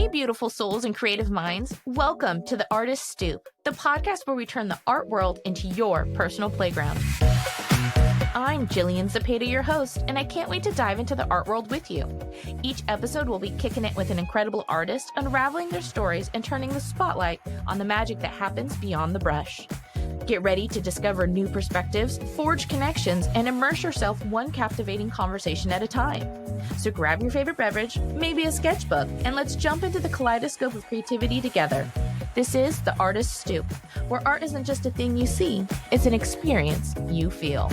Hey, beautiful souls and creative minds. Welcome to the Artist Stoop, the podcast where we turn the art world into your personal playground. I'm Jillian Zapata, your host, and I can't wait to dive into the art world with you. Each episode will be kicking it with an incredible artist, unraveling their stories and turning the spotlight on the magic that happens beyond the brush. Get ready to discover new perspectives, forge connections, and immerse yourself one captivating conversation at a time. So grab your favorite beverage, maybe a sketchbook, and let's jump into the kaleidoscope of creativity together. This is the Artist Stoop, where art isn't just a thing you see, it's an experience you feel.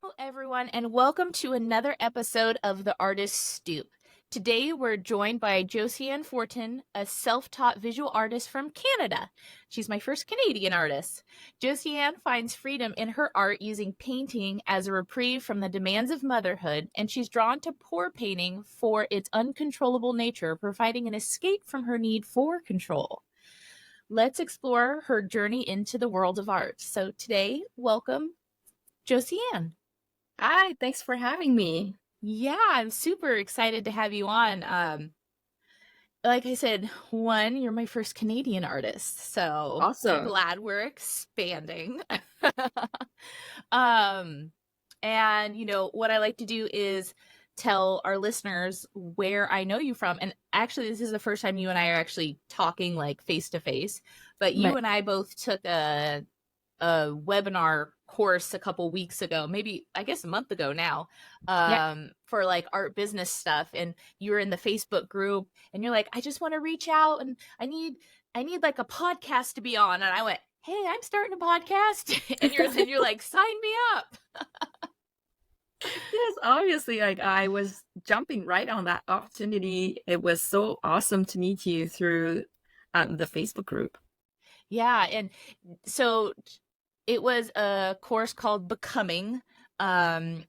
Hello, everyone, and welcome to another episode of the Artist Stoop. Today, we're joined by Josiane Fortin, a self-taught visual artist from Canada. She's my first Canadian artist. Josiane finds freedom in her art using painting as a reprieve from the demands of motherhood, and she's drawn to pour painting for its uncontrollable nature, providing an escape from her need for control. Let's explore her journey into the world of art. So today, welcome, Josiane. Hi, thanks for having me. Yeah, I'm super excited to have you on. Like I said, you're my first Canadian artist, so Awesome. glad we're expanding. And what I like to do is tell our listeners where I know you from. And actually, this is the first time you and I are actually talking like face to face. But you Right. and I both took a webinar course a couple weeks ago, maybe I guess a month ago now, for like art business stuff. And you were in the Facebook group and you're like, I just want to reach out and I need like a podcast to be on. And I went, hey, I'm starting a podcast. and you're like, sign me up. Yes, obviously, like I was jumping right on that opportunity. It was so awesome to meet you through the Facebook group. Yeah. And so it was a course called Becoming from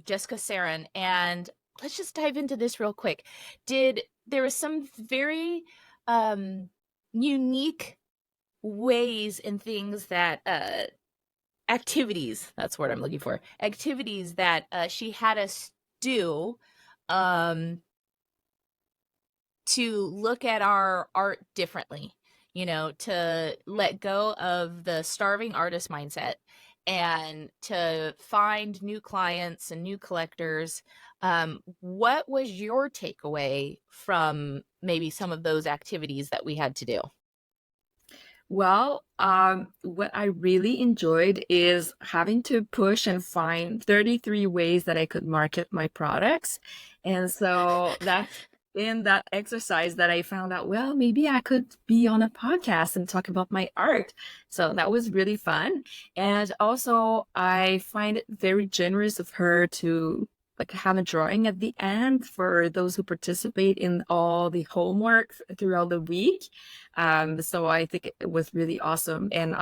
Jessica Sarin. And let's just dive into this real quick. There was some very unique ways and things that activities, that's what I'm looking for, activities that she had us do to look at our art differently, to let go of the starving artist mindset and to find new clients and new collectors. What was your takeaway from maybe some of those activities that we had to do? Well, what I really enjoyed is having to push and find 33 ways that I could market my products. And so that's in that exercise that I found out, well, maybe I could be on a podcast and talk about my art. So that was really fun. And also, I find it very generous of her to like have a drawing at the end for those who participate in all the homework throughout the week. So I think it was really awesome. And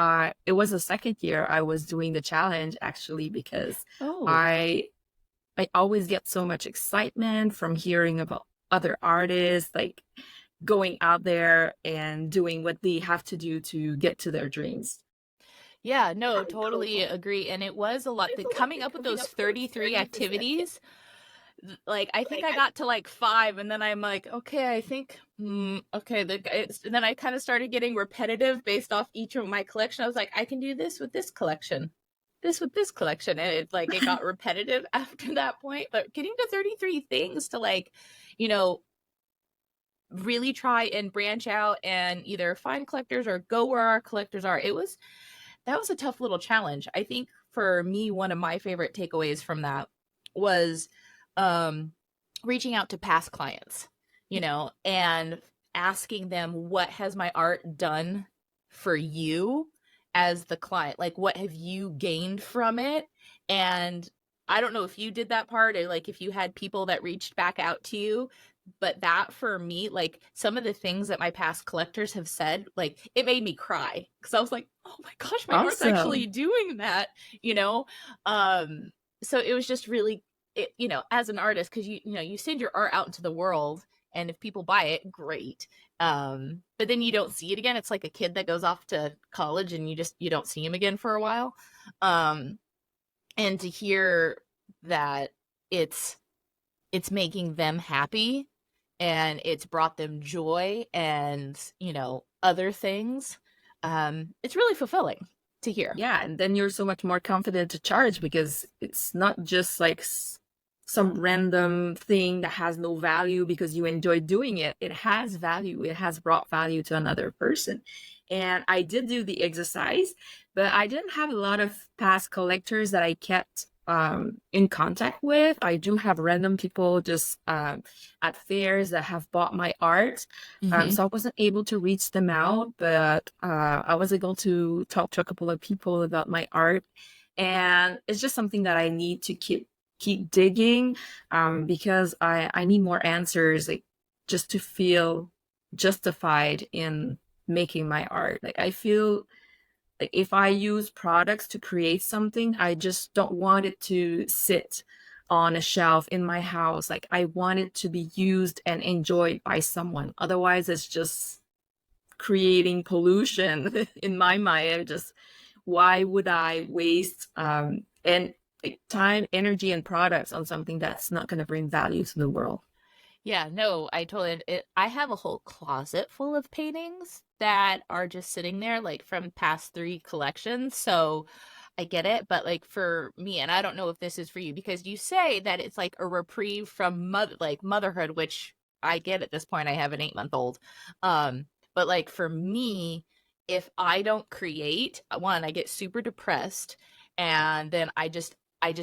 it was the second year I was doing the challenge actually, because I always get so much excitement from hearing about other artists, like going out there and doing what they have to do to get to their dreams. Yeah, no, totally agree. And it was a lot. Coming up with those 33 activities, like I think I got to like 5 and then I'm like, okay, I think okay, and then I kind of started getting repetitive based off each of my collection. I was like, I can do this with this collection, this with this collection, and it got repetitive after that point. But getting to 33 things to like, really try and branch out and either find collectors or go where our collectors are. That was a tough little challenge. I think for me, one of my favorite takeaways from that was reaching out to past clients, and asking them, what has my art done for you as the client? Like, what have you gained from it? And I don't know if you did that part or like if you had people that reached back out to you, but that for me, like some of the things that my past collectors have said, like it made me cry because I was like, oh my gosh, my art's actually doing that, so it was just really, as an artist, because you send your art out into the world and if people buy it, great. But then you don't see it again. It's like a kid that goes off to college and you don't see him again for a while. And to hear that it's it's making them happy and it's brought them joy and, other things, it's really fulfilling to hear. Yeah, and then you're so much more confident to charge because it's not just like some random thing that has no value because you enjoy doing it. It has value. It has brought value to another person. And I did do the exercise, but I didn't have a lot of past collectors that I kept in contact with. I do have random people just at fairs that have bought my art. So I wasn't able to reach them out, but I was able to talk to a couple of people about my art. And it's just something that I need to keep digging because I need more answers, like just to feel justified in making my art. Like I feel like if I use products to create something, I just don't want it to sit on a shelf in my house. Like I want it to be used and enjoyed by someone. Otherwise, it's just creating pollution in my mind. Why would I waste and like, time, energy, and products on something that's not going to bring value to the world? Yeah, no, I totally. I have a whole closet full of paintings that are just sitting there, like from past three collections. So I get it, but like for me, and I don't know if this is for you, because you say that it's like a reprieve from motherhood, which I get at this point. I have an 8-month-old. But like for me, if I don't create, one, I get super depressed, and then I just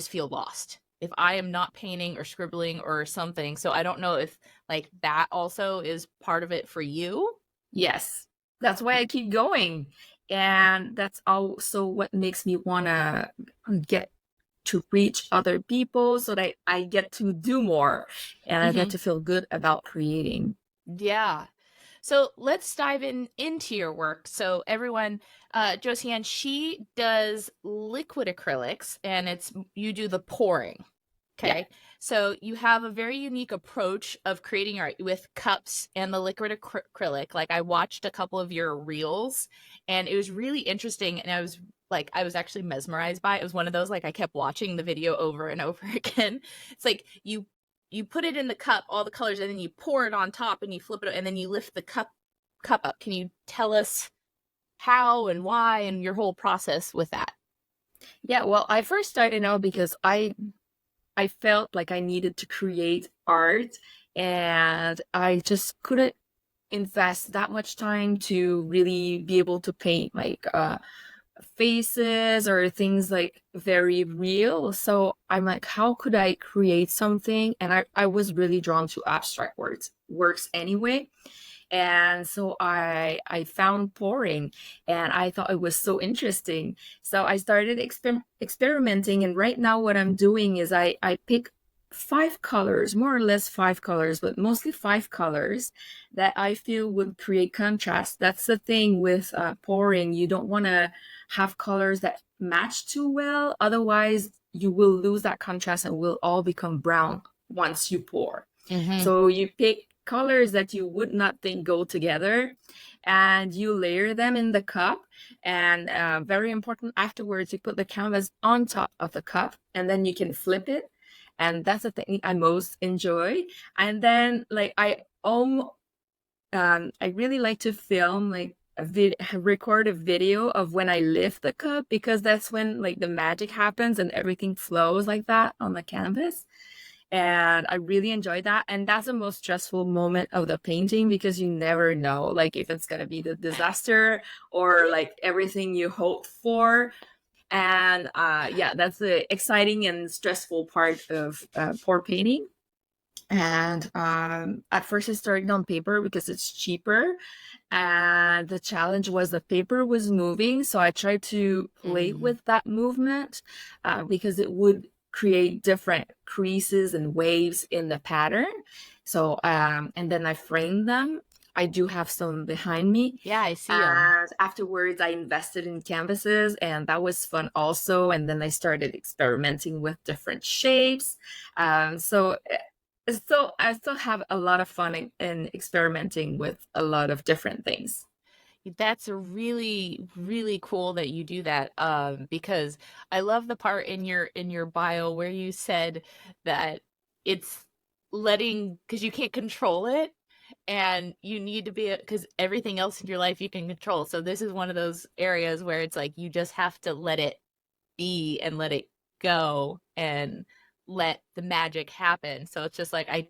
feel lost if I am not painting or scribbling or something. So I don't know if like that also is part of it for you. Yes, that's why I keep going. And that's also what makes me want to get to reach other people so that I get to do more and I get Hmm. to feel good about creating. Yeah. So let's dive into your work. So everyone, Josiane, she does liquid acrylics, and it's you do the pouring. Yeah. Okay. So you have a very unique approach of creating art with cups and the liquid acrylic. Like I watched a couple of your reels and it was really interesting. And I was actually mesmerized by it. It was one of those, like I kept watching the video over and over again. It's like you put it in the cup, all the colors, and then you pour it on top and you flip it and then you lift the cup up. Can you tell us how and why and your whole process with that? Yeah, well, I first started out because I felt like I needed to create art and I just couldn't invest that much time to really be able to paint like faces or things like very real. So I'm like, how could I create something? And I was really drawn to abstract works anyway. And so I found pouring and I thought it was so interesting. So I started experimenting. And right now what I'm doing is I pick 5 colors, more or less 5 colors, but mostly 5 colors that I feel would create contrast. That's the thing with pouring. You don't want to have colors that match too well. Otherwise, you will lose that contrast and will all become brown once you pour. Mm-hmm. So you pick colors that you would not think go together and you layer them in the cup. And very important, afterwards, you put the canvas on top of the cup and then you can flip it. And that's the thing I most enjoy. And then like I really like to film like record a video of when I lift the cup because that's when like the magic happens and everything flows like that on the canvas. And I really enjoy that. And that's the most stressful moment of the painting because you never know like if it's gonna be the disaster or like everything you hoped for. And yeah, that's the exciting and stressful part of pour painting. And at first I started on paper because it's cheaper. And the challenge was the paper was moving. So I tried to play Mm-hmm. with that movement because it would create different creases and waves in the pattern. So, and then I framed them. I do have some behind me. Yeah, I see them. And afterwards, I invested in canvases, and that was fun also. And then I started experimenting with different shapes. So I still have a lot of fun in experimenting with a lot of different things. That's a really, really cool that you do that. Because I love the part in your bio where you said that it's letting, because you can't control it, and you need to be, because everything else in your life you can control. So this is one of those areas where it's like you just have to let it be and let it go and let the magic happen. So it's just like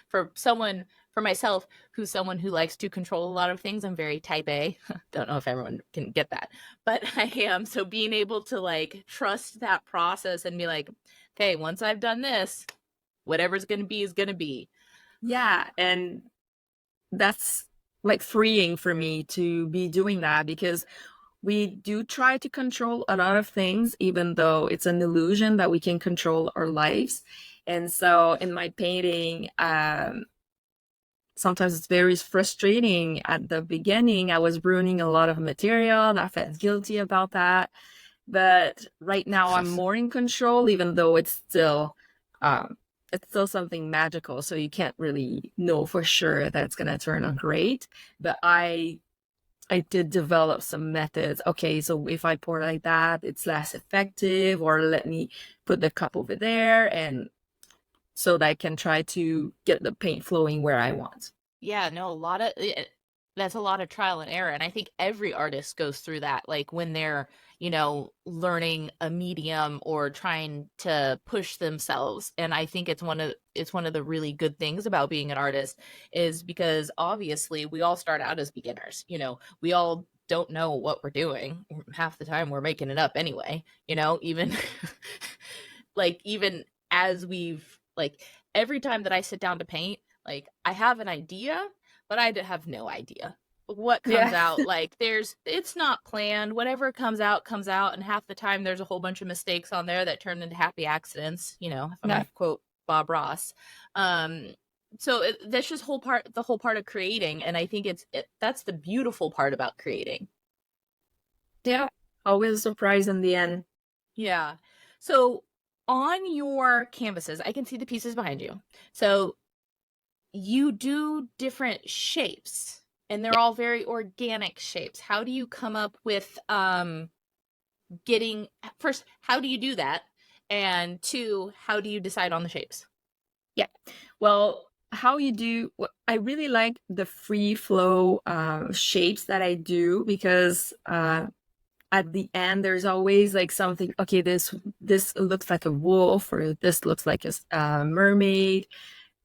for someone, for myself, who's someone who likes to control a lot of things, I'm very type A. Don't know if everyone can get that, but I am. So being able to like trust that process and be like, okay, once I've done this, whatever's going to be is going to be. Yeah, and that's like freeing for me to be doing that, because we do try to control a lot of things, even though it's an illusion that we can control our lives. And so in my painting, sometimes it's very frustrating. At the beginning, I was ruining a lot of material, and I felt guilty about that. But right now, I'm more in control, even though um, it's still something magical. So you can't really know for sure that it's gonna turn out great. But I did develop some methods. Okay, so if I pour like that, it's less effective, or let me put the cup over there, and so that I can try to get the paint flowing where I want. Yeah, no, a lot of that's a lot of trial and error. And I think every artist goes through that, like when they're, learning a medium or trying to push themselves. And I think it's one of the really good things about being an artist is because obviously we all start out as beginners. We all don't know what we're doing. Half the time we're making it up anyway, even like even as we've like every time that I sit down to paint, like I have an idea, but I have no idea what comes Yeah. out. Like it's not planned. Whatever comes out, and half the time there's a whole bunch of mistakes on there that turn into happy accidents, if I'm Yeah. gonna quote Bob Ross. Um so that's just the whole part of creating, and I think that's the beautiful part about creating. Yeah. Always a surprise in the end. Yeah. So on your canvases, I can see the pieces behind you. So you do different shapes, and they're all very organic shapes. How do you come up with getting first, how do you do that? And two, how do you decide on the shapes? Yeah. Well, I really like the free flow shapes that I do, because at the end there's always like something, okay, this looks like a wolf, or this looks like a mermaid,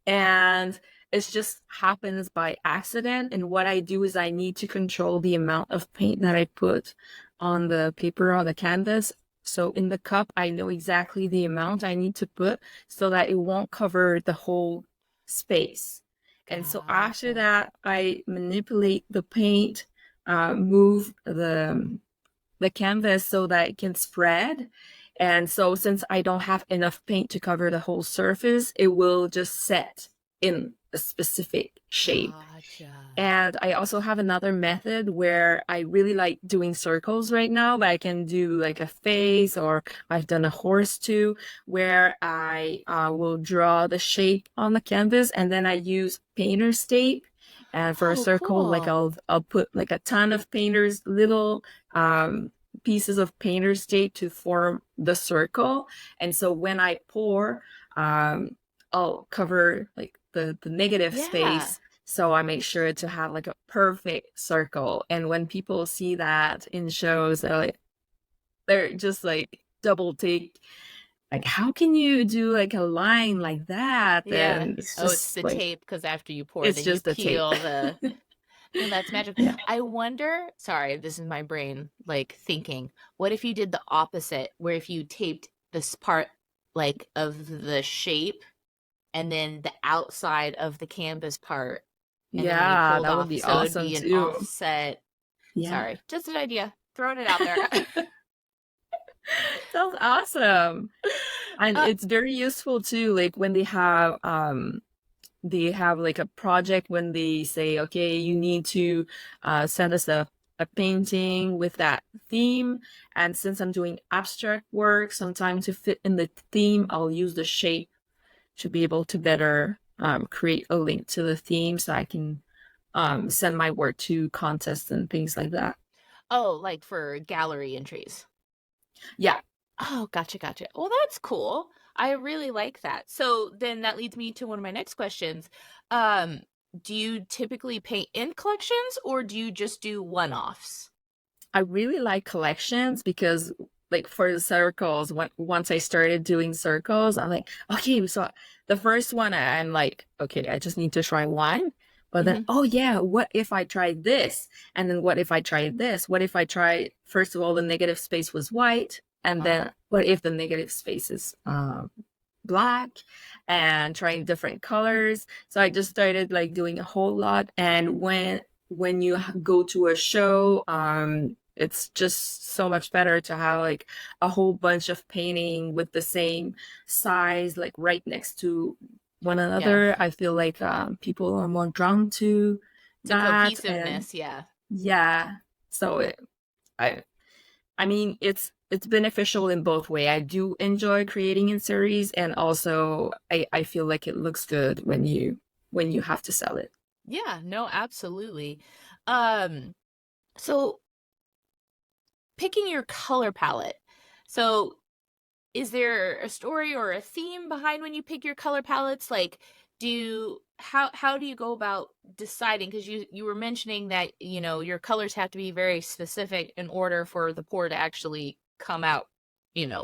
and it just happens by accident. And what I do is I need to control the amount of paint that I put on the paper, on the canvas. So in the cup, I know exactly the amount I need to put so that it won't cover the whole space. And so after Gotcha. that, I manipulate the paint, move the canvas so that it can spread. And so since I don't have enough paint to cover the whole surface, it will just set in a specific shape. Gotcha. And I also have another method where I really like doing circles right now, but I can do like a face, or I've done a horse too, where I will draw the shape on the canvas, and then I use painter's tape. And for a Oh, circle, like cool. I'll put like a ton of painter's little pieces of painter's tape to form the circle. And so when I pour, I'll cover like the negative Yeah. space, so I make sure to have like a perfect circle. And when people see that in shows, they're just like double take, like, how can you do like a line like that? Yeah. And it's Oh, it's just the like, tape, because after you pour, it's then you just a tape. peel the. No, that's magic. Yeah. I wonder, sorry, this is my brain like thinking, what if you did the opposite, where if you taped this part like of the shape and then the outside of the canvas part, and then when you Yeah, pulled that would off, be so it'd awesome be an too. offset. Yeah. Sorry, just an idea. Throwing it out there. Sounds awesome. And uh, it's very useful too, like when they have like a project, when they say, okay, you need to send us a painting with that theme. And since I'm doing abstract work, sometimes to fit in the theme, I'll use the shape to be able to better create a link to the theme, so I can send my work to contests and things like that. Oh, like for gallery entries. Yeah. Oh, gotcha, gotcha. Well, that's cool. I really like that. So then that leads me to one of my next questions. Um, do you typically paint in collections or do you just do one-offs? I really like collections because like for the circles, once I started doing circles, I'm like, okay, so the first one I'm like, okay, I just need to try one. But then, Hmm. oh yeah, what if I tried this? And then what if I tried this? What if I tried, first of all, the negative space was white, and Uh-huh. then what if the negative space is black, and trying different colors. So I just started like doing a whole lot. And when you go to a show, it's just so much better to have like a whole bunch of painting with the same size, like right next to one Yeah. another. I feel like people are more drawn to To that. And cohesiveness, yeah. yeah, so I I mean, it's beneficial in both way. I do enjoy creating in series, and also I feel like it looks good when you have to sell it. Yeah, no, absolutely. Um, so picking your color palette. So is there a story or a theme behind when you pick your color palettes? Like, how do you go about deciding? Because you were mentioning that, your colors have to be very specific in order for the pour to actually come out,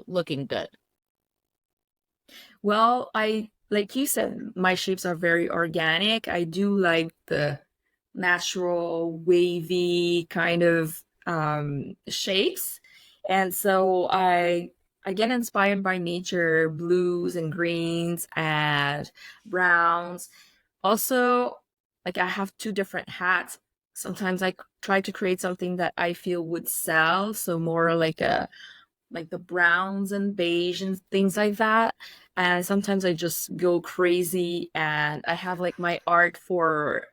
looking good. Well, I like you said, my shapes are very organic. I do like the natural, wavy kind of shapes. And so I get inspired by nature, blues and greens and browns. Also, like I have two different hats. Sometimes I try to create something that I feel would sell, so more like the browns and beige and things like that. And sometimes I just go crazy and I have like my art for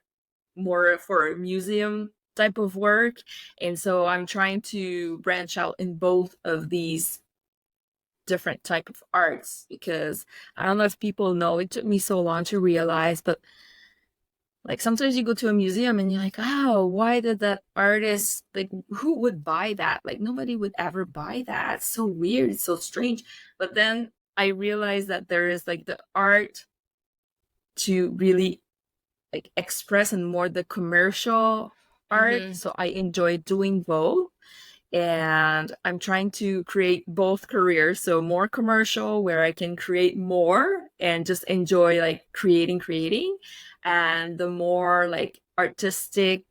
more for a museum type of work. And so I'm trying to branch out in both of these different type of arts because I don't know if people know, it took me so long to realize, but like sometimes you go to a museum and you're like, oh, why did that artist, like, who would buy that? Like, nobody would ever buy that. It's so weird. It's so strange. But then I realized that there is like the art to really like express and more the commercial art. Mm-hmm. So I enjoy doing both. And I'm trying to create both careers. So more commercial where I can create more and just enjoy like creating, and the more like artistic,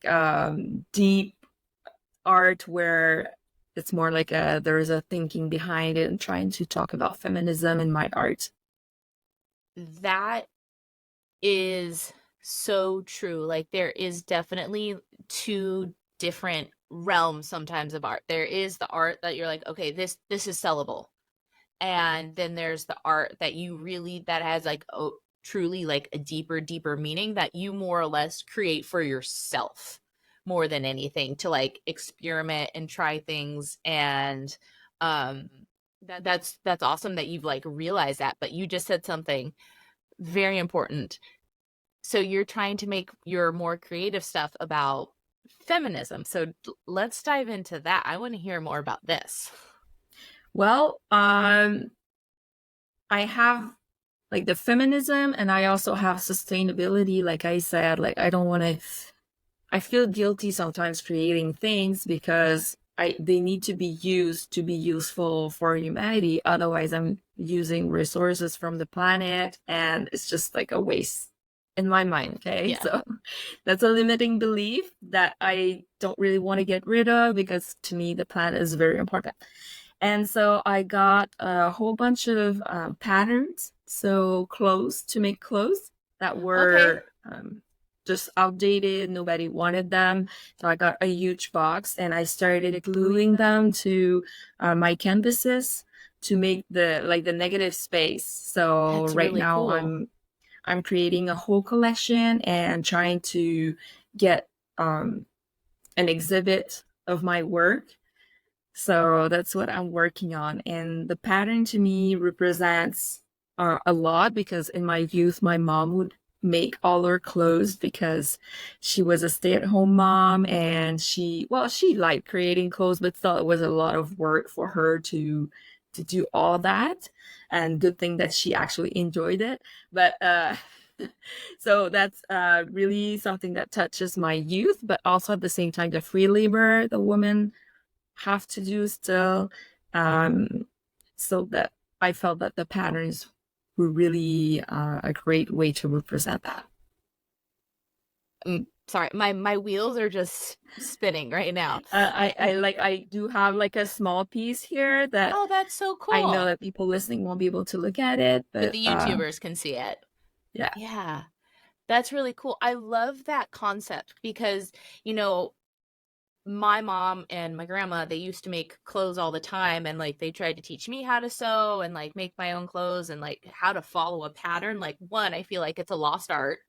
deep art where it's more like there is a thinking behind it and trying to talk about feminism in my art. That is so true. Like there is definitely two different realms sometimes of art. There is the art that you're like, okay, this is sellable. And then there's the art that you really that has like truly like a deeper meaning that you more or less create for yourself more than anything to like experiment and try things. And um that's awesome that you've like realized that. But you just said something very important. So you're trying to make your more creative stuff about feminism. So let's dive into that. I want to hear more about this. Well, I have like the feminism, and I also have sustainability. Like I said, like I don't want to, I feel guilty sometimes creating things because they need to be used to be useful for humanity. Otherwise, I'm using resources from the planet and it's just like a waste in my mind. Okay. Yeah. So that's a limiting belief that I don't really want to get rid of because to me, the planet is very important. And so I got a whole bunch of patterns, so clothes to make clothes that Okay. were just outdated. Nobody wanted them. So I got a huge box and I started gluing them to my canvases to make the negative space. So That's right really now cool. I'm creating a whole collection and trying to get an exhibit of my work, so that's what I'm working on. And the pattern to me represents a lot because in my youth, my mom would make all her clothes because she was a stay-at-home mom, and she liked creating clothes, but thought it was a lot of work for her to do all that. And good thing that she actually enjoyed it. But so that's really something that touches my youth, but also at the same time, the free labor the women have to do still. Um, so that I felt that the patterns were really a great way to represent that. Sorry, my wheels are just spinning right now. I do have like a small piece here that Oh, that's so I know cool. that people listening won't be able to look at it, But but the YouTubers can see it. yeah. Yeah. That's really cool. I love that concept because, you know, my mom and my grandma, they used to make clothes all the time, and like they tried to teach me how to sew and like make my own clothes and like how to follow a pattern. Like, one, I feel like it's a lost art.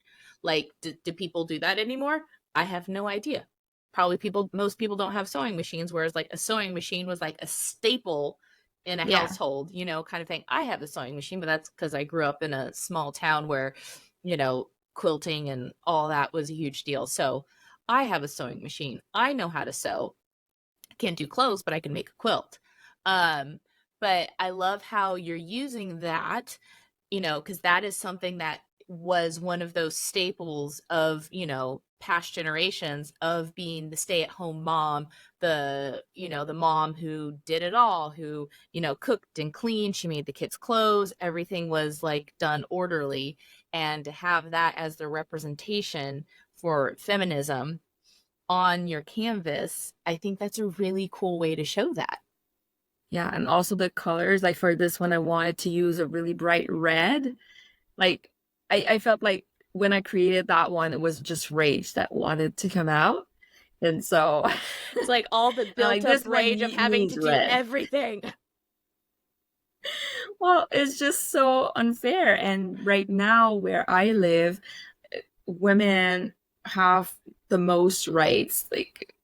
Like, do people do that anymore? I have no idea. Probably most people don't have sewing machines, whereas like a sewing machine was like a staple in a Yeah. household, you know, kind of thing. I have a sewing machine, but that's because I grew up in a small town where, you know, quilting and all that was a huge deal. So I have a sewing machine. I know how to sew. I can't do clothes, but I can make a quilt. Um, but I love how you're using that, you know, because that is something that was one of those staples of, you know, past generations of being the stay-at-home mom, the, you know, the mom who did it all, who, you know, cooked and cleaned, she made the kids clothes, everything was like done orderly. And to have that as the representation for feminism on your canvas, I think that's a really cool way to show that. Yeah, and also the colors. Like for this one, I wanted to use a really bright red. Like I felt like when I created that one, it was just rage that wanted to come out. And so It's like all the I'm built like, up this one rage of having needs to do red. everything. Well, it's just so unfair. And right now, where I live, women have the most rights, like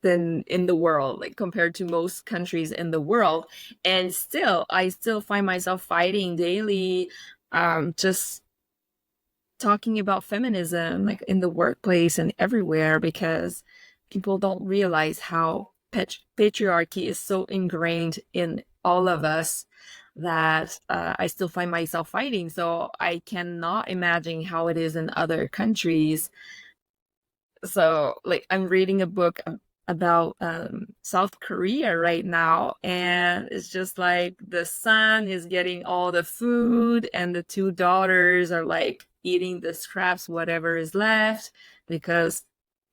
than in the world, like compared to most countries in the world. And still, I still find myself fighting daily, just talking about feminism, like in the workplace and everywhere, because people don't realize how patriarchy is so ingrained in all of us that I still find myself fighting. So I cannot imagine how it is in other countries. So like I'm reading a book about South Korea right now, and it's just like the son is getting all the food and the two daughters are like eating the scraps, whatever is left, because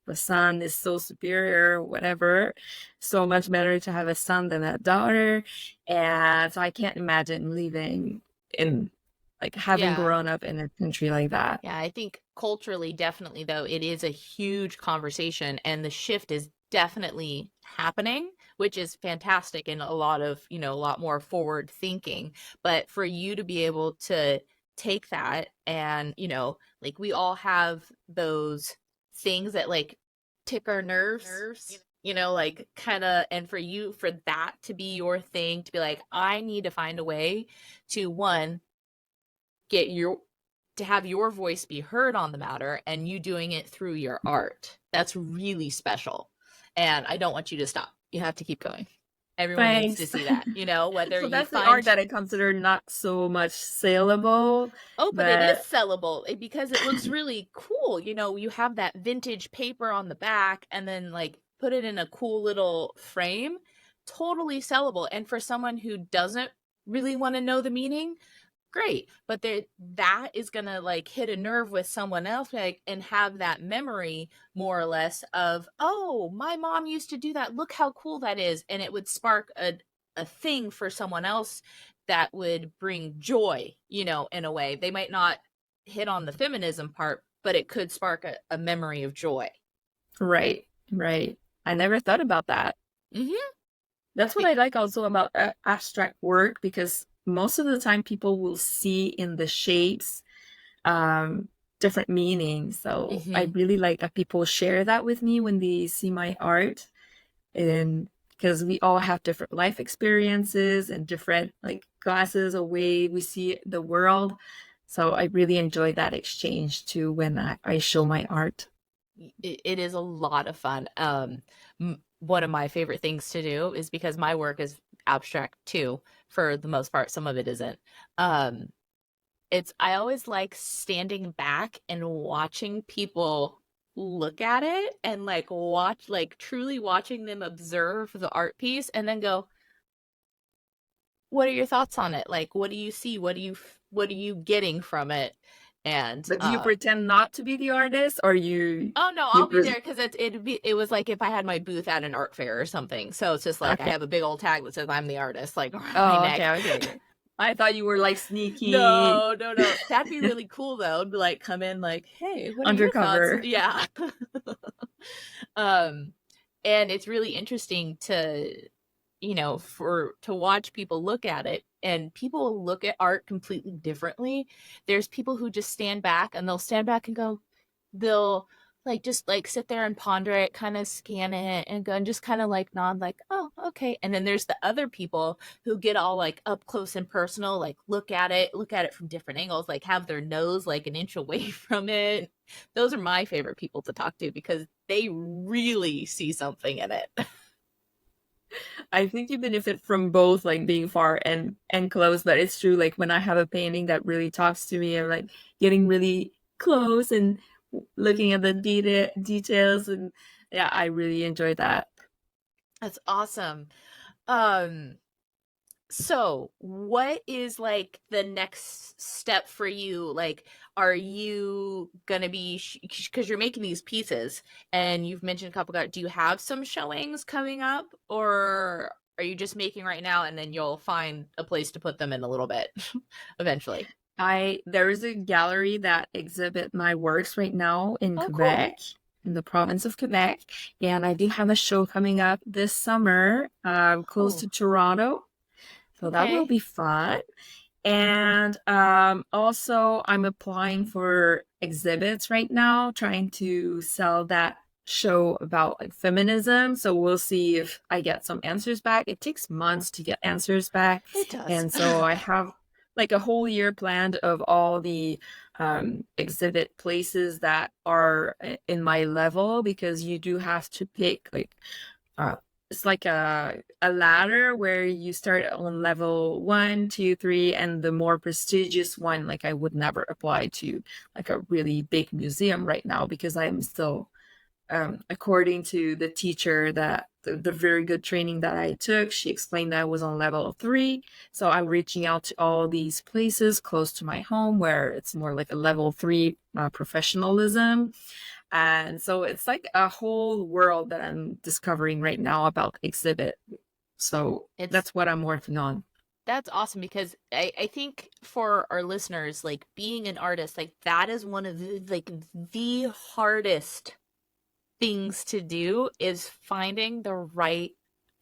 the son is so superior, whatever. So much better to have a son than a daughter. And so I can't imagine living in, like, having Yeah. grown up in a country like that. Yeah, I think culturally, definitely, though, it is a huge conversation, and the shift is definitely happening, which is fantastic and a lot of, you know, a lot more forward thinking. But for you to be able to take that and, you know, like we all have those things that like tick our nerves, you know, like kind of, and for you, for that to be your thing, to be like, I need to find a way to, one, get your to have your voice be heard on the matter, and you doing it through your art. That's really special. And I don't want you to stop. You have to keep going. Everyone needs to Thanks. see that, you know, whether So you that's the art find, that I consider not so much saleable, oh, but it is but sellable because it looks really cool. You know, you have that vintage paper on the back and then like put it in a cool little frame. Totally sellable. And for someone who doesn't really want to know the meaning, great, but that is gonna like hit a nerve with someone else, like, and have that memory more or less of, oh, my mom used to do that, look how cool that is, and it would spark a thing for someone else that would bring joy, you know, in a way. They might not hit on the feminism part, but it could spark a memory of joy. right, right. I never thought about that. Mm-hmm. That's what I like also about abstract work, because most of the time people will see in the shapes um, different meanings. So I Mm-hmm. really like that people share that with me when they see my art, and because we all have different life experiences and different like glasses or way we see the world. So I really enjoy that exchange too when I show my art. It is a lot of fun. One of my favorite things to do is because my work is abstract too, for the most part. Some of it isn't. Um, I always like standing back and watching people look at it and like watch, like truly watching them observe the art piece and then go, what are your thoughts on it? Like, what do you see? What are you getting from it? And But do you pretend not to be the artist, or you oh no, you I'll be pres there because it was like if I had my booth at an art fair or something. So it's just like I okay? have a big old tag that says I'm the artist, like around my Oh, neck. okay, okay, okay. I thought you were like sneaky No, no, no. That'd be really cool though. To like come in like, hey, what are your thoughts? undercover. Yeah. um, and it's really interesting to, for to watch people look at it, and people look at art completely differently. There's people who just stand back and they'll stand back and go, they'll like just like sit there and ponder it, kind of scan it and go and just kind of like nod like, oh, okay. And then there's the other people who get all like up close and personal, like look at it from different angles, like have their nose like an inch away from it. Those are my favorite people to talk to because they really see something in it. I think you benefit from both, like being far and close. But it's true, like when I have a painting that really talks to me, and like getting really close and looking at the details, and yeah, I really enjoy that. That's awesome. Um, So, what is like the next step for you? Like, are you gonna be because you're making these pieces and you've mentioned a couple do you have some showings coming up, or are you just making right now and then you'll find a place to put them in a little bit eventually? I There is a gallery that exhibit my works right now in Oh, cool. Quebec, in the province of Quebec, and I do have a show coming up this summer, close Oh, to Toronto. So that will okay. be fun. And also, I'm applying for exhibits right now, trying to sell that show about like feminism. So we'll see if I get some answers back. It takes months to get answers back. It does. And so I have like a whole year planned of all the exhibit places that are in my level, because you do have to pick like uh, it's like a ladder where you start on level one, two, three, and the more prestigious one, like I would never apply to like a really big museum right now, because I'm still, according to the teacher that the very good training that I took, she explained that I was on level three. So I'm reaching out to all these places close to my home where it's more like a level three professionalism. And so it's like a whole world that I'm discovering right now about exhibit. So It's that's what I'm working on. That's awesome because I think for our listeners, like being an artist, like that is one of the hardest things to do is finding the right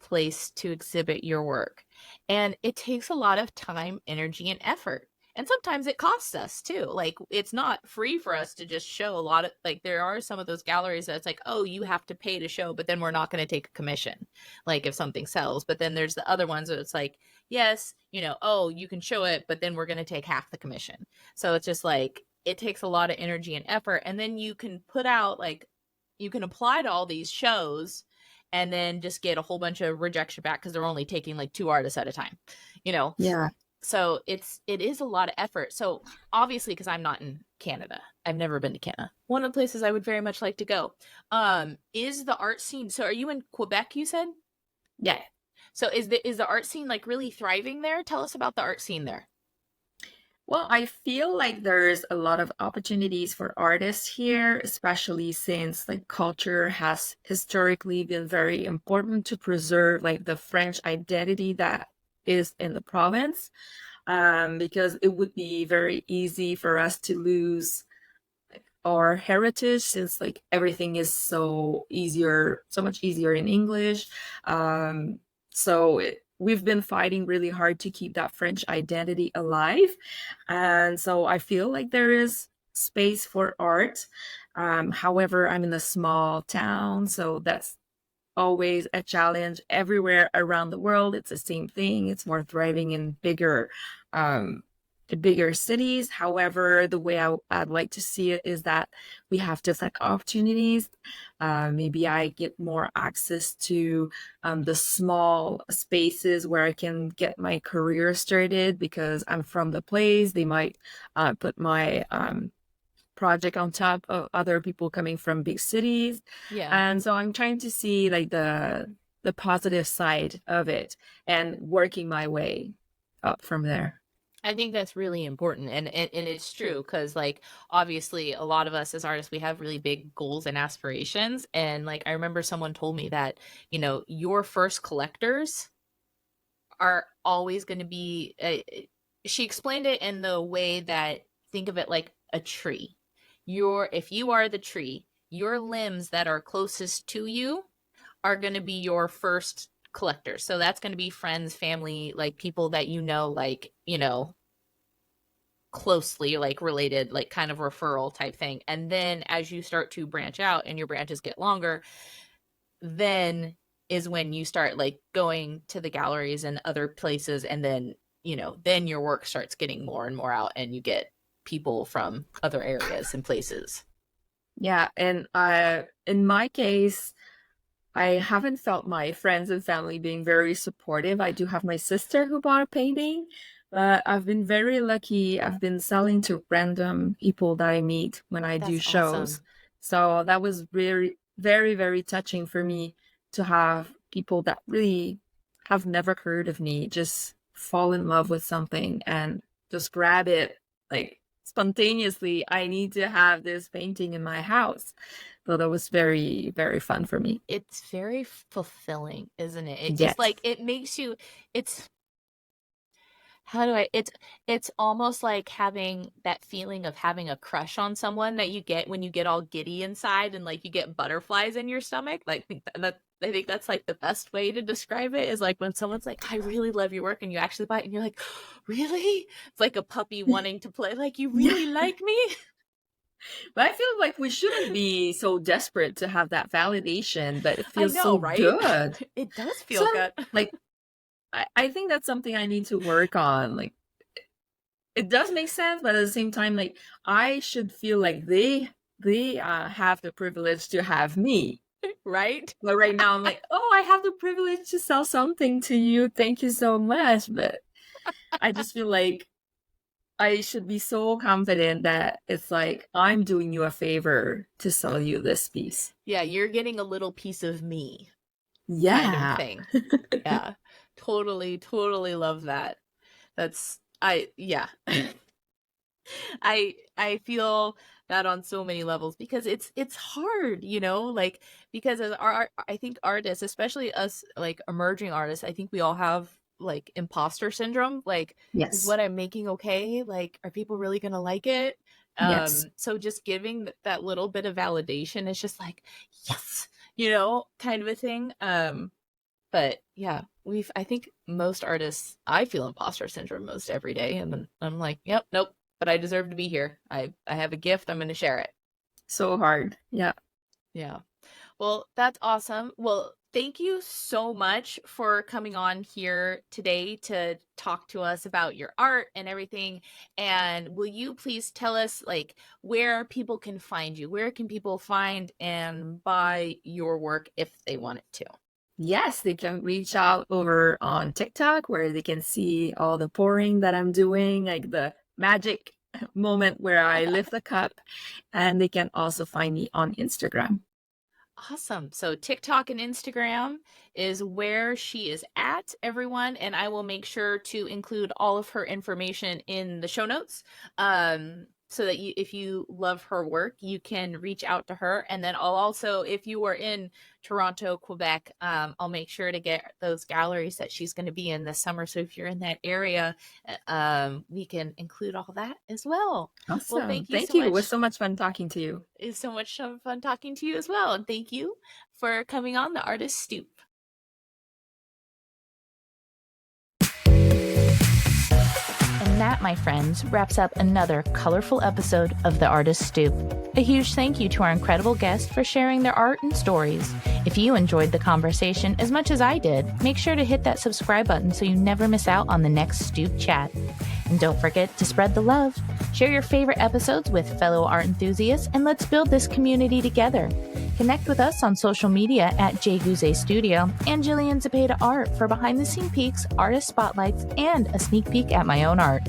place to exhibit your work. And it takes a lot of time, energy, and effort. And sometimes it costs us too. Like it's not free for us to just show a lot of like there are some of those galleries that's like, oh, you have to pay to show, but then we're not going to take a commission. Like if something sells. But then there's the other ones where it's like, yes, oh, you can show it, but then we're going to take half the commission. So it's just like it takes a lot of energy and effort. And then you can put out like you can apply to all these shows and then just get a whole bunch of rejection back because they're only taking like two artists at a time, you know. Yeah. So it is a lot of effort. So obviously, because I'm not in Canada, I've never been to Canada. One of the places I would very much like to go is the art scene. So are you in Quebec? You said. Yeah. So is the art scene like really thriving there? Tell us about the art scene there. Well, I feel like there's a lot of opportunities for artists here, especially since like culture has historically been very important to preserve like the French identity that is in the province. Because it would be very easy for us to lose our heritage, since like everything is so much easier in English. We've been fighting really hard to keep that French identity alive. And so I feel like there is space for art. However, I'm in a small town, so that's always a challenge. Everywhere around the world it's the same thing. It's more thriving in bigger um the bigger cities. However, the way I'd like to see it is that we have just like opportunities. Maybe I get more access to the small spaces where I can get my career started because I'm from the place. They might put my project on top of other people coming from big cities. Yeah. And so I'm trying to see like the positive side of it and working my way up from there. I think that's really important. And it's true because, like, obviously, a lot of us as artists, we have really big goals and aspirations. And, like, I remember someone told me that, you know, your first collectors are always going to be, she explained it in the way that, think of it like a tree. If you are the tree, your limbs that are closest to you are going to be your first collectors. So that's going to be friends, family, like people that you know, like, you know, closely like related, like kind of referral type thing. And then as you start to branch out and your branches get longer, then is when you start like going to the galleries and other places. And then, you know, then your work starts getting more and more out and you get people from other areas and places. Yeah. And in my case, I haven't felt my friends and family being very supportive. I do have my sister who bought a painting, but I've been very lucky. I've been selling to random people that I meet when I do That's shows. awesome. So that was very, very, very touching for me to have people that really have never heard of me just fall in love with something and just grab it like spontaneously. I need to have this painting in my house. So that was very, very fun for me. It's very fulfilling, isn't it? It just Yes. like it makes you, it's how do I it's almost like having that feeling of having a crush on someone that you get when you get all giddy inside and like you get butterflies in your stomach. Like that I think that's like the best way to describe it is like when someone's like, I really love your work and you actually buy it and you're like, really? It's like a puppy wanting to play, like you Yeah. really like me? But I feel like we shouldn't be so desperate to have that validation, but it I feels know, so right? good. It does feel So good. like I think that's something I need to work on. Like it does make sense, but at the same time, like I should feel like they have the privilege to have me. Right? But right now I'm like, oh, I have the privilege to sell something to you. Thank you so much. But I just feel like I should be so confident that it's like I'm doing you a favor to sell you this piece. Yeah, you're getting a little piece of me kind of Yeah. thing. Yeah. Totally love that. That's I yeah. I feel that on so many levels because it's hard, you know, like because as our I think artists, especially us like emerging artists, I think we all have like imposter syndrome, like is Yes. what I'm making okay? Like are people really going to like it? Yes. So just giving that little bit of validation is just like yes, you know, kind of a thing. But yeah, I think most artists, I feel imposter syndrome most every day. And then I'm like, yep, nope, but I deserve to be here. I have a gift. I'm going to share it. So hard. Yeah. Yeah. Well, that's awesome. Well, thank you so much for coming on here today to talk to us about your art and everything. And will you please tell us like where people can find you? Where can people find and buy your work if they wanted to? Yes, they can reach out over on TikTok where they can see all the pouring that I'm doing, like the magic moment where I lift the cup. And they can also find me on Instagram. Awesome. So TikTok and Instagram is where she is at, everyone, and I will make sure to include all of her information in the show notes. So that if you love her work, you can reach out to her. And then I'll also, if you are in Toronto, Quebec, I'll make sure to get those galleries that she's going to be in this summer. So if you're in that area, we can include all that as well. Awesome. Well, thank you Thank so you. much. It was so much fun talking to you. It's so much fun talking to you as well. And thank you for coming on the Artist Stoop. And that, my friends, wraps up another colorful episode of The Artist Stoop. A huge thank you to our incredible guests for sharing their art and stories. If you enjoyed the conversation as much as I did, make sure to hit that subscribe button so you never miss out on the next Stoop chat. And don't forget to spread the love. Share your favorite episodes with fellow art enthusiasts, and let's build this community together. Connect with us on social media at JGuze Studio and Jillian Zepeda Art for behind-the-scene peeks, artist spotlights, and a sneak peek at my own art.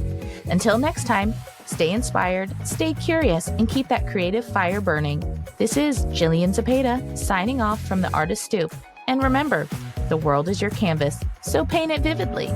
Until next time, stay inspired, stay curious, and keep that creative fire burning. This is Jillian Zepeda signing off from the Artist Stoop. And remember, the world is your canvas, so paint it vividly.